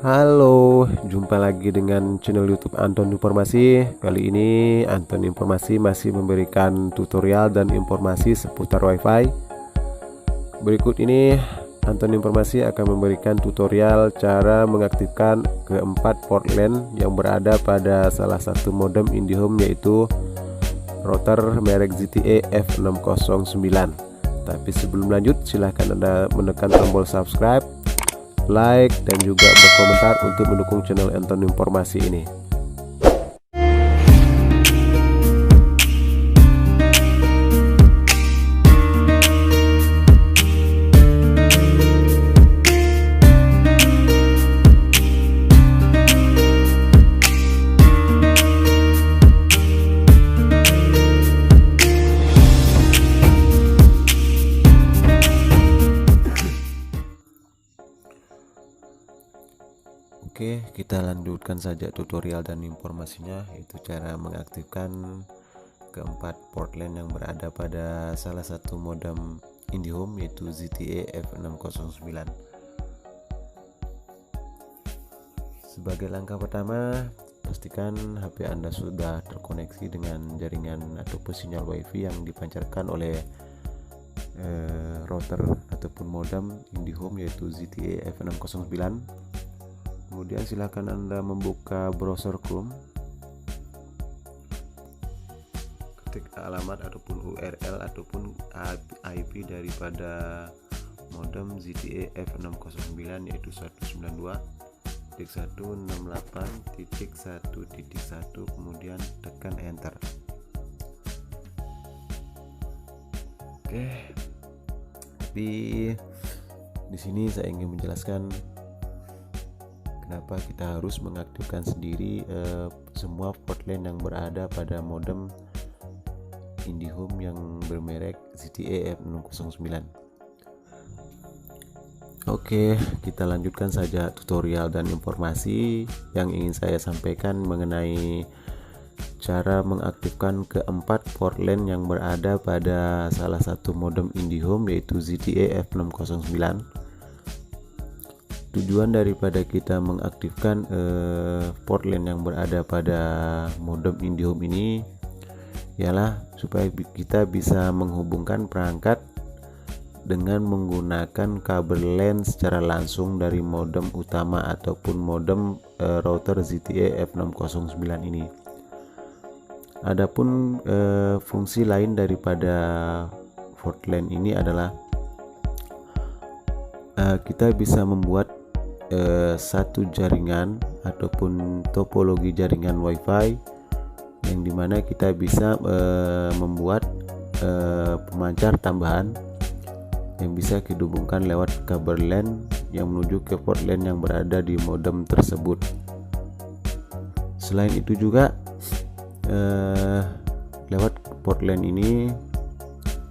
Halo, jumpa lagi dengan channel YouTube Anton Informasi. Kali ini Anton Informasi masih memberikan tutorial dan informasi seputar WiFi. Berikut ini Anton Informasi akan memberikan tutorial cara mengaktifkan keempat port LAN yang berada pada salah satu modem IndiHome, yaitu router merek ZTE F609. Tapi sebelum lanjut, silahkan Anda menekan tombol subscribe, like, dan juga berkomentar untuk mendukung channel Anton Informasi ini. Oke, kita lanjutkan saja tutorial dan informasinya, yaitu cara mengaktifkan keempat port LAN yang berada pada salah satu modem IndiHome, yaitu ZTE F609. Sebagai langkah pertama, pastikan HP Anda sudah terkoneksi dengan jaringan ataupun sinyal WiFi yang dipancarkan oleh router ataupun modem IndiHome, yaitu ZTE F609. Kemudian silakan Anda membuka browser Chrome, ketik alamat ataupun URL ataupun IP daripada modem ZTE F609, yaitu 192.168.1.1, kemudian tekan enter. Oke. Tapi di sini saya ingin menjelaskan kenapa kita harus mengaktifkan sendiri semua port LAN yang berada pada modem IndiHome yang bermerek ZTE F609. Oke, kita lanjutkan saja tutorial dan informasi yang ingin saya sampaikan mengenai cara mengaktifkan keempat port LAN yang berada pada salah satu modem IndiHome, yaitu ZTE F609. Tujuan daripada kita mengaktifkan port LAN yang berada pada modem IndiHome ini ialah supaya kita bisa menghubungkan perangkat dengan menggunakan kabel LAN secara langsung dari modem utama ataupun modem router ZTE F609 ini. Adapun fungsi lain daripada port LAN ini adalah kita bisa membuat satu jaringan ataupun topologi jaringan WiFi yang dimana kita bisa membuat pemancar tambahan yang bisa dihubungkan lewat kabel LAN yang menuju ke port LAN yang berada di modem tersebut. Selain itu juga lewat port LAN ini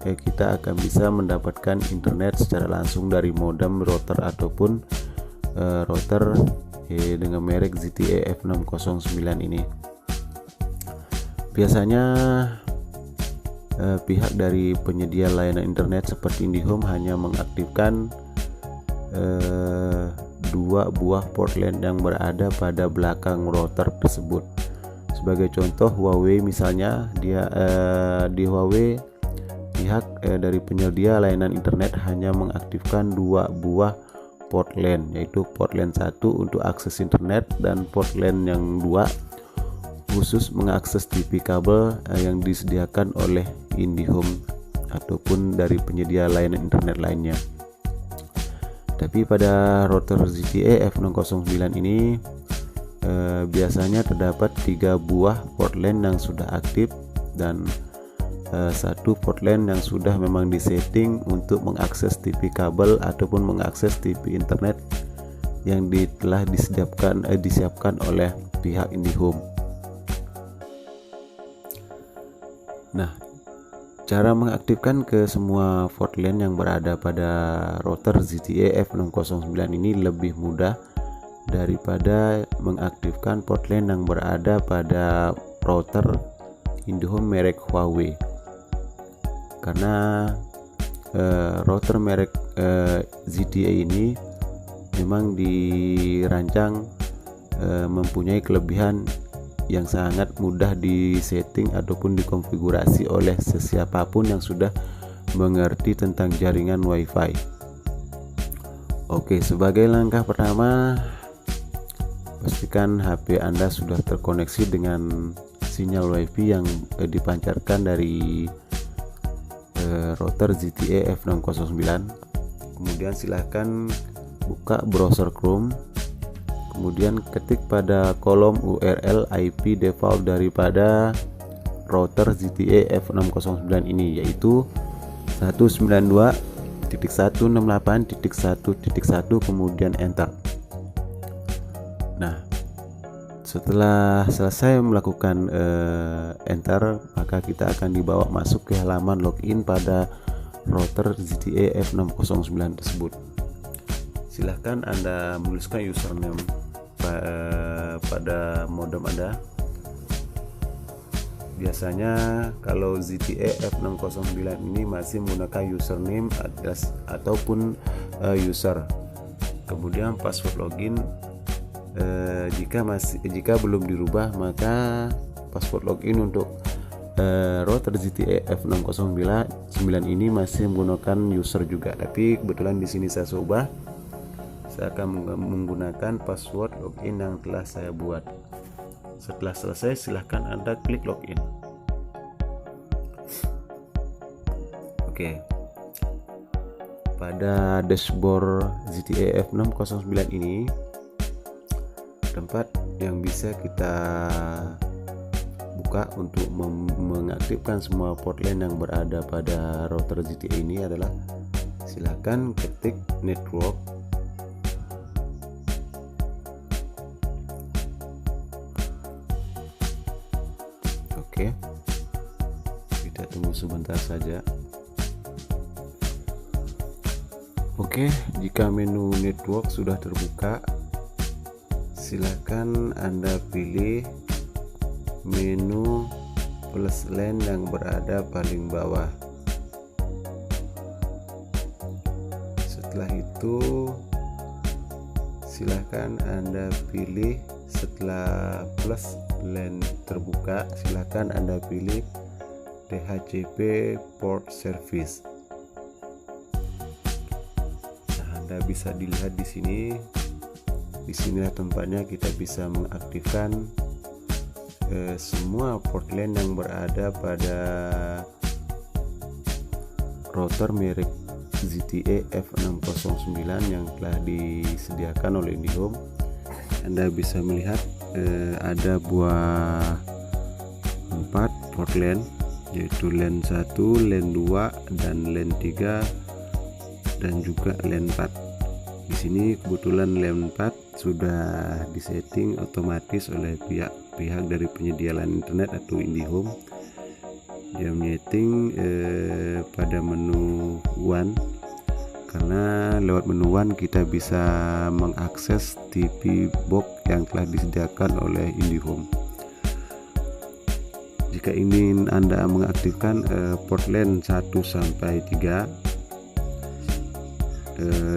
kita akan bisa mendapatkan internet secara langsung dari modem router ataupun router dengan merek ZTE F609 ini. Biasanya pihak dari penyedia layanan internet seperti IndiHome hanya mengaktifkan dua buah port LAN yang berada pada belakang router tersebut. Sebagai contoh, Huawei misalnya, di Huawei pihak dari penyedia layanan internet hanya mengaktifkan dua buah port LAN, yaitu port LAN 1 untuk akses internet dan port LAN yang 2 khusus mengakses TV kabel yang disediakan oleh IndiHome ataupun dari penyedia layanan internet lainnya. Tapi pada router ZTE F609 ini biasanya terdapat 3 buah port LAN yang sudah aktif dan satu port LAN yang sudah memang disetting untuk mengakses TV kabel ataupun mengakses TV internet yang telah disiapkan oleh pihak IndiHome. Nah, cara mengaktifkan ke semua port LAN yang berada pada router ZTE F609 ini lebih mudah daripada mengaktifkan port LAN yang berada pada router IndiHome merek Huawei. Karena router merek ZTE ini memang dirancang mempunyai kelebihan yang sangat mudah disetting ataupun dikonfigurasi oleh sesiapapun yang sudah mengerti tentang jaringan WiFi. Oke, sebagai langkah pertama, pastikan HP Anda sudah terkoneksi dengan sinyal WiFi yang dipancarkan dari router ZTE F609. Kemudian silahkan buka browser Chrome, kemudian ketik pada kolom URL IP default daripada router ZTE F609 ini, yaitu 192.168.1.1, kemudian enter. Nah, setelah selesai melakukan enter, maka kita akan dibawa masuk ke halaman login pada router ZTE F609 tersebut. Silahkan Anda menuliskan username pada modem Anda. Biasanya kalau ZTE F609 ini masih menggunakan username ataupun user. Kemudian password login, jika belum dirubah, maka password login untuk router ZTE F609 ini masih menggunakan user juga. Tapi kebetulan di sini saya ubah, saya akan menggunakan password login yang telah saya buat. Setelah selesai, silahkan Anda klik login. Oke. Pada dashboard ZTE F609 ini, tempat yang bisa kita buka untuk mengaktifkan semua port LAN yang berada pada router ZTE ini adalah, silahkan ketik network. Oke, kita tunggu sebentar saja. Oke, jika menu network sudah terbuka, silakan Anda pilih menu plus LAN yang berada paling bawah. Setelah itu, silakan Anda pilih, setelah plus LAN terbuka, silakan Anda pilih DHCP port service. Anda bisa dilihat di sini. Disinilah tempatnya kita bisa mengaktifkan semua port LAN yang berada pada router merek ZTE F609 yang telah disediakan oleh IndiHome. Anda bisa melihat ada buah 4 port LAN, yaitu LAN 1, LAN 2, dan LAN 3, dan juga LAN 4. Di sini kebetulan LAN 4 sudah disetting otomatis oleh pihak dari penyedia LAN internet atau IndiHome. Dia menyeting pada menu WAN, karena lewat menu WAN kita bisa mengakses TV box yang telah disediakan oleh IndiHome. Jika ingin Anda mengaktifkan port LAN 1 sampai 3,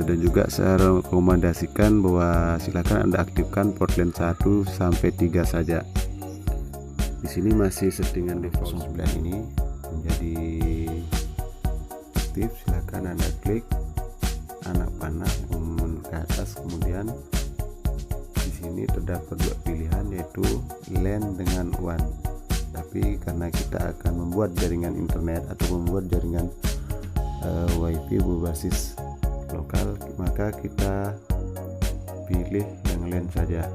dan juga saya rekomendasikan bahwa silakan Anda aktifkan port LAN 1 sampai 3 saja. Di sini masih settingan default 9 ini menjadi aktif. Silakan Anda klik anak panah ke atas, kemudian di sini terdapat dua pilihan, yaitu LAN dengan WAN. Tapi karena kita akan membuat jaringan internet atau membuat jaringan WiFi berbasis lokal, maka kita pilih yang LAN saja.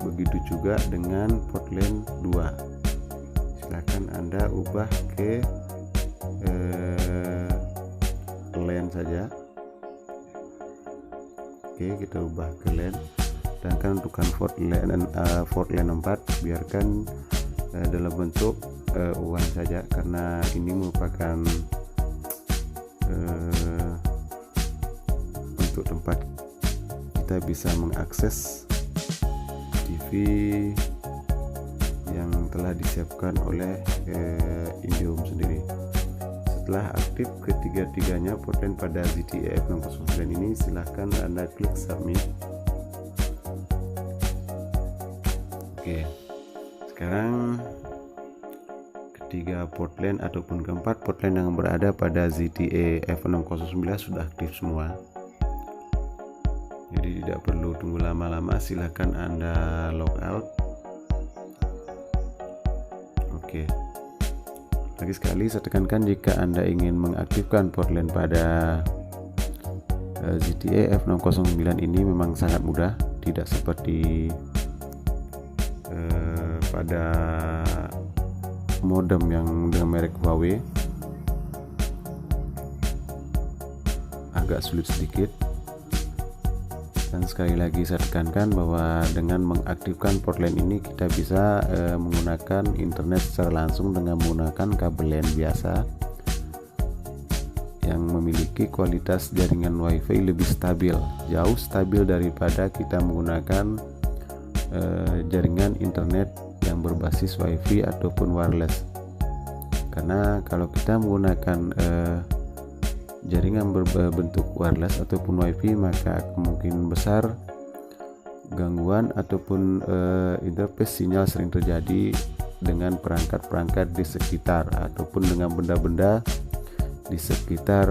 Begitu juga dengan port LAN 2. Silakan Anda ubah ke LAN saja. Oke, kita ubah ke LAN. Sedangkan untuk port LAN 4 biarkan dalam bentuk WAN saja, karena ini merupakan untuk tempat kita bisa mengakses TV yang telah disiapkan oleh IndiHome sendiri. Setelah aktif ketiga-tiganya portland pada ZTE F609 ini, silahkan Anda klik submit. Oke, sekarang ketiga portland ataupun keempat portland yang berada pada ZTE F609 sudah aktif semua. Jadi tidak perlu tunggu lama-lama, silahkan Anda logout. Oke. Lagi sekali saya tekankan, jika Anda ingin mengaktifkan portland pada ZTE F609 ini memang sangat mudah, tidak seperti pada modem yang dengan merek Huawei, agak sulit sedikit. Dan sekali lagi saya tekankan bahwa dengan mengaktifkan portland ini kita bisa menggunakan internet secara langsung dengan menggunakan kabel LAN biasa yang memiliki kualitas jaringan WiFi lebih stabil, jauh stabil daripada kita menggunakan jaringan internet yang berbasis WiFi ataupun wireless. Karena kalau kita menggunakan jaringan berbentuk wireless ataupun WiFi, maka kemungkinan besar gangguan ataupun interface sinyal sering terjadi dengan perangkat-perangkat di sekitar ataupun dengan benda-benda di sekitar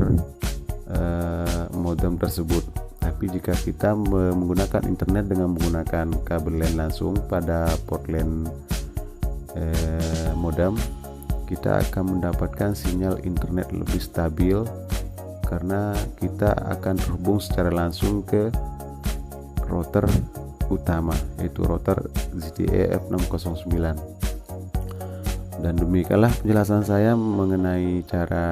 modem tersebut. Tapi jika kita menggunakan internet dengan menggunakan kabel LAN langsung pada port LAN modem, kita akan mendapatkan sinyal internet lebih stabil karena kita akan terhubung secara langsung ke router utama, yaitu router ZTE F609. Dan demikianlah penjelasan saya mengenai cara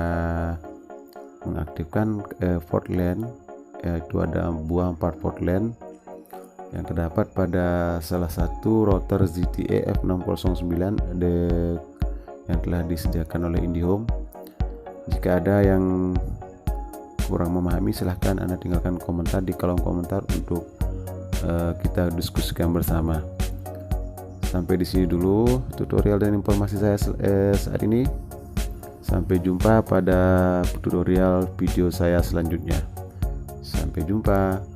mengaktifkan port LAN, yaitu ada buah 4 port LAN yang terdapat pada salah satu router ZTE F609 yang telah disediakan oleh IndiHome. Jika ada yang kurang memahami, silahkan Anda tinggalkan komentar di kolom komentar untuk kita diskusikan bersama. Sampai di sini dulu tutorial dan informasi saya saat ini. Sampai jumpa pada tutorial video saya selanjutnya. Sampai jumpa.